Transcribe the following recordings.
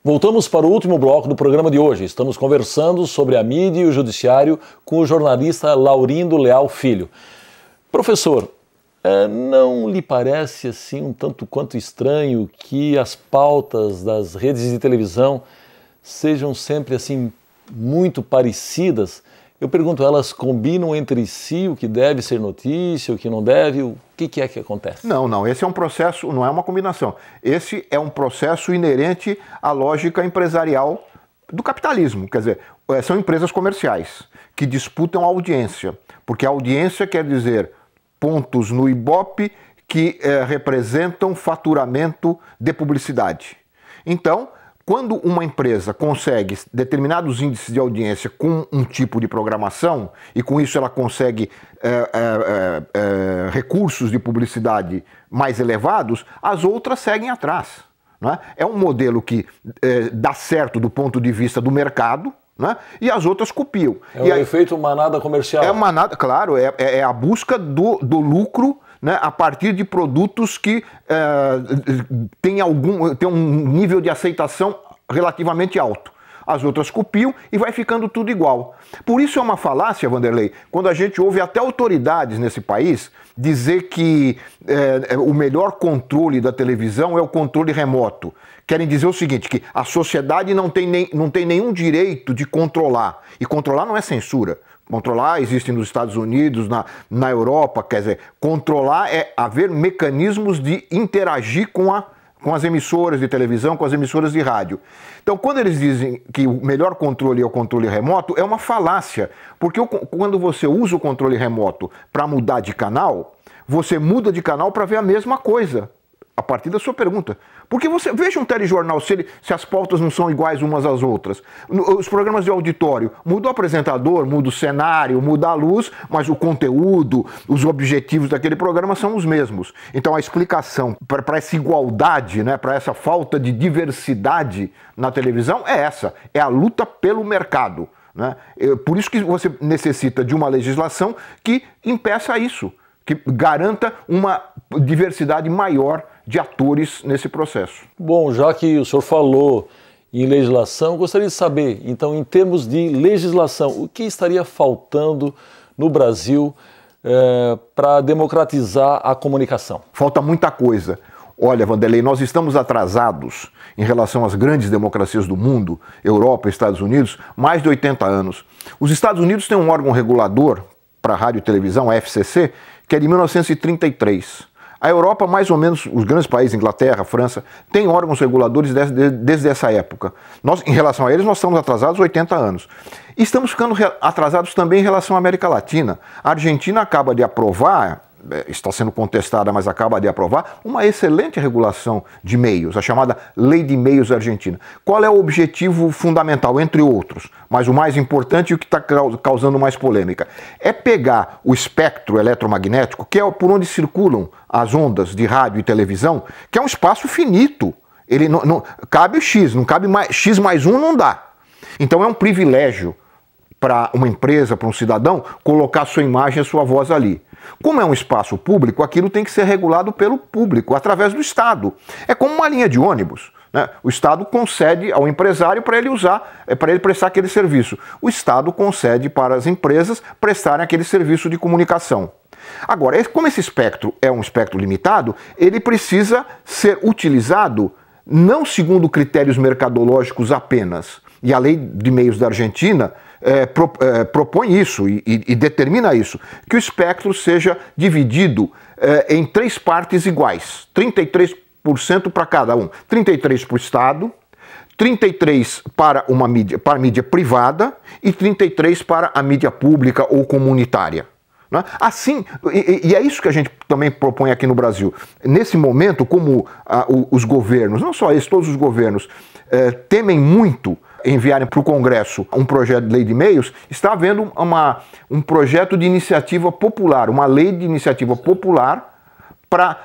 Voltamos para o último bloco do programa de hoje. Estamos conversando sobre a mídia e o judiciário com o jornalista Laurindo Leal Filho. Professor, não lhe parece assim um tanto quanto estranho que as pautas das redes de televisão sejam sempre assim muito parecidas? Eu pergunto, elas combinam entre si o que deve ser notícia, o que não deve? O que é que acontece? Não, esse é um processo, não é uma combinação. Esse é um processo inerente à lógica empresarial do capitalismo. Quer dizer, são empresas comerciais que disputam a audiência, porque a audiência quer dizer pontos no Ibope que representam faturamento de publicidade. Então, quando uma empresa consegue determinados índices de audiência com um tipo de programação e com isso ela consegue recursos de publicidade mais elevados, as outras seguem atrás. Não é? É um modelo que dá certo do ponto de vista do mercado, né? E as outras copiam. É um efeito manada comercial. É manada, claro, é a busca do lucro, né, a partir de produtos que tem um nível de aceitação relativamente alto. As outras copiam e vai ficando tudo igual. Por isso é uma falácia, Vanderlei, quando a gente ouve até autoridades nesse país dizer que o melhor controle da televisão é o controle remoto. Querem dizer o seguinte, que a sociedade não tem nenhum direito de controlar. E controlar não é censura. Controlar existe nos Estados Unidos, na Europa, quer dizer, controlar é haver mecanismos de interagir com as emissoras de televisão, com as emissoras de rádio. Então, quando eles dizem que o melhor controle é o controle remoto, é uma falácia, porque quando você usa o controle remoto para mudar de canal, você muda de canal para ver a mesma coisa, a partir da sua pergunta. Porque você veja um telejornal, se as pautas não são iguais umas às outras. Os programas de auditório, muda o apresentador, muda o cenário, muda a luz, mas o conteúdo, os objetivos daquele programa são os mesmos. Então a explicação para essa igualdade, né, para essa falta de diversidade na televisão é essa, é a luta pelo mercado. Né? Por isso que você necessita de uma legislação que impeça isso, que garanta uma diversidade maior de atores nesse processo. Bom, já que o senhor falou em legislação, gostaria de saber, então, em termos de legislação, o que estaria faltando no Brasil para democratizar a comunicação? Falta muita coisa. Olha, Vanderlei, nós estamos atrasados em relação às grandes democracias do mundo, Europa e Estados Unidos, mais de 80 anos. Os Estados Unidos têm um órgão regulador para rádio e televisão, a FCC, que é de 1933. A Europa, mais ou menos, os grandes países, Inglaterra, França, têm órgãos reguladores desde essa época. Em relação a eles, nós estamos atrasados 80 anos. E estamos ficando atrasados também em relação à América Latina. A Argentina acaba de aprovar, está sendo contestada, mas acaba de aprovar, uma excelente regulação de meios, a chamada Lei de Meios Argentina. Qual é o objetivo fundamental, entre outros, mas o mais importante e o que está causando mais polêmica? É pegar o espectro eletromagnético, que é por onde circulam as ondas de rádio e televisão, que é um espaço finito. Ele não cabe o X, não cabe mais, X mais um não dá. Então é um privilégio para uma empresa, para um cidadão, colocar sua imagem e sua voz ali. Como é um espaço público, aquilo tem que ser regulado pelo público, através do Estado. É como uma linha de ônibus, né? O Estado concede ao empresário para ele para ele prestar aquele serviço. O Estado concede para as empresas prestarem aquele serviço de comunicação. Agora, como esse espectro é um espectro limitado, ele precisa ser utilizado não segundo critérios mercadológicos apenas. E a Lei de Meios da Argentina propõe isso e determina isso, que o espectro seja dividido em 3 partes iguais, 33% para cada um, 33% para o Estado, 33% para a mídia privada e 33% para a mídia pública ou comunitária. Assim, e é isso que a gente também propõe aqui no Brasil. Nesse momento, como os governos, não só esses, todos os governos, temem muito enviarem para o Congresso um projeto de lei de meios, está havendo um projeto de iniciativa popular, uma lei de iniciativa popular para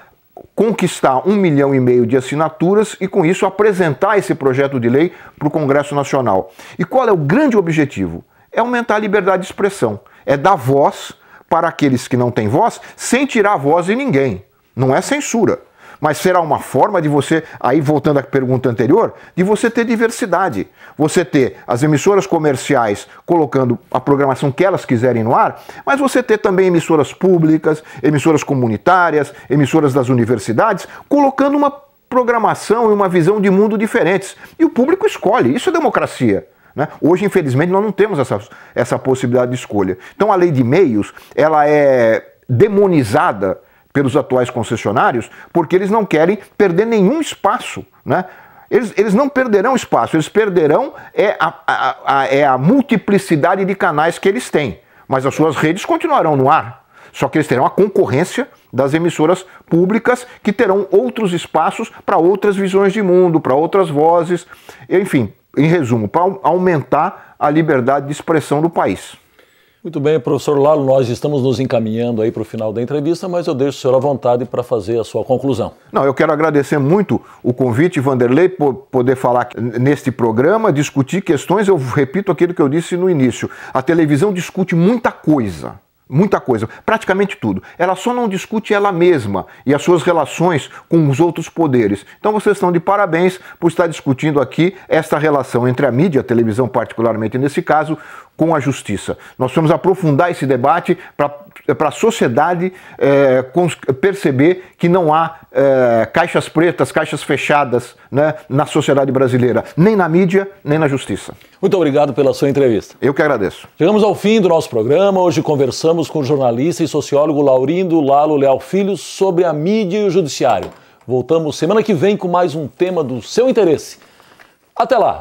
conquistar 1,5 milhão de assinaturas e, com isso, apresentar esse projeto de lei para o Congresso Nacional. E qual é o grande objetivo? É aumentar a liberdade de expressão, é dar voz para aqueles que não têm voz, sem tirar a voz de ninguém. Não é censura. Mas será uma forma de você, aí voltando à pergunta anterior, de você ter diversidade. Você ter as emissoras comerciais colocando a programação que elas quiserem no ar, mas você ter também emissoras públicas, emissoras comunitárias, emissoras das universidades, colocando uma programação e uma visão de mundo diferentes. E o público escolhe, isso é democracia. Né? Hoje, infelizmente, nós não temos essa possibilidade de escolha. Então a lei de meios, ela é demonizada pelos atuais concessionários, porque eles não querem perder nenhum espaço, né? Eles não perderão espaço, eles perderão a multiplicidade de canais que eles têm, mas as suas redes continuarão no ar, só que eles terão a concorrência das emissoras públicas que terão outros espaços para outras visões de mundo, para outras vozes, enfim, em resumo, para aumentar a liberdade de expressão do país. Muito bem, professor Lalo, nós estamos nos encaminhando aí para o final da entrevista, mas eu deixo o senhor à vontade para fazer a sua conclusão. Não, eu quero agradecer muito o convite, Vanderlei, por poder falar neste programa, discutir questões, eu repito aquilo que eu disse no início, a televisão discute muita coisa, praticamente tudo. Ela só não discute ela mesma e as suas relações com os outros poderes. Então vocês estão de parabéns por estar discutindo aqui esta relação entre a mídia, a televisão particularmente nesse caso, com a justiça. Nós vamos aprofundar esse debate para a sociedade perceber que não há caixas pretas, caixas fechadas, né, na sociedade brasileira, nem na mídia, nem na justiça. Muito obrigado pela sua entrevista. Eu que agradeço. Chegamos ao fim do nosso programa. Hoje conversamos com o jornalista e sociólogo Laurindo Lalo Leal Filho sobre a mídia e o judiciário. Voltamos semana que vem com mais um tema do seu interesse. Até lá!